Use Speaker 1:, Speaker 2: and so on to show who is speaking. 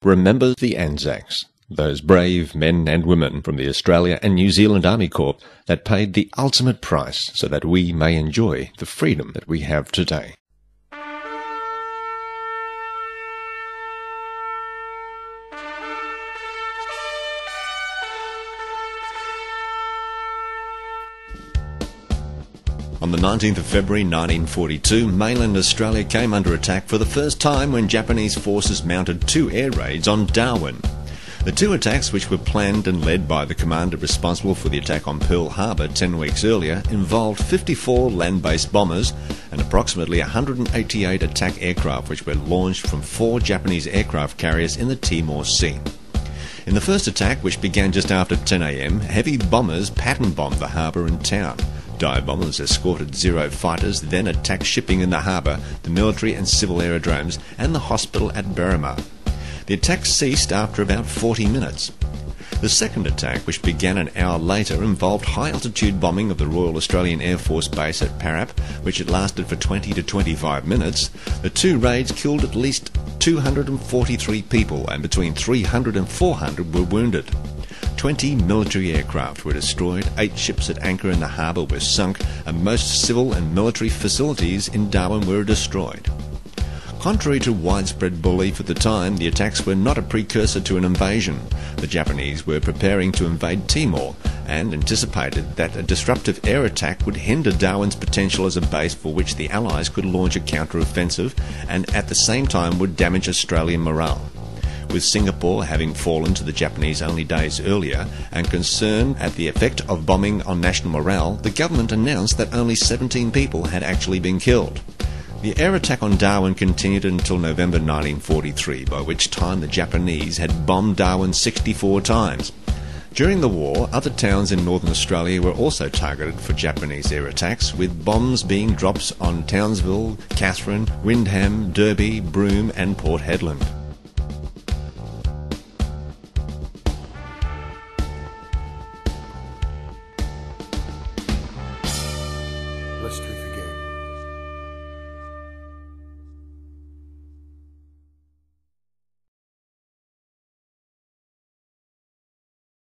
Speaker 1: Remember the ANZACs, those brave men and women from the Australia and New Zealand Army Corps that paid the ultimate price so that we may enjoy the freedom that we have today. On the 19th of February 1942, mainland Australia came under attack for the first time when Japanese forces mounted 2 air raids on Darwin. The 2 attacks, which were planned and led by the commander responsible for the attack on Pearl Harbor 10 weeks earlier, involved 54 land-based bombers and approximately 188 attack aircraft which were launched from 4 Japanese aircraft carriers in the Timor Sea. In the first attack, which began just after 10 a.m, heavy bombers pattern-bombed the harbour and town. Dive bombers escorted Zero fighters, then attacked shipping in the harbour, the military and civil aerodromes, and the hospital at Berrima. The attack ceased after about 40 minutes. The second attack, which began an hour later, involved high-altitude bombing of the Royal Australian Air Force Base at Parap, which had lasted for 20 to 25 minutes. The 2 raids killed at least 243 people, and between 300 and 400 were wounded. 20 military aircraft were destroyed, 8 ships at anchor in the harbour were sunk, and most civil and military facilities in Darwin were destroyed. Contrary to widespread belief at the time, the attacks were not a precursor to an invasion. The Japanese were preparing to invade Timor and anticipated that a disruptive air attack would hinder Darwin's potential as a base for which the Allies could launch a counter-offensive and at the same time would damage Australian morale. With Singapore having fallen to the Japanese only days earlier, and concern at the effect of bombing on national morale, the government announced that only 17 people had actually been killed. The air attack on Darwin continued until November 1943, by which time the Japanese had bombed Darwin 64 times. During the war, other towns in northern Australia were also targeted for Japanese air attacks, with bombs being dropped on Townsville, Katherine, Windham, Derby, Broome and Port Hedland.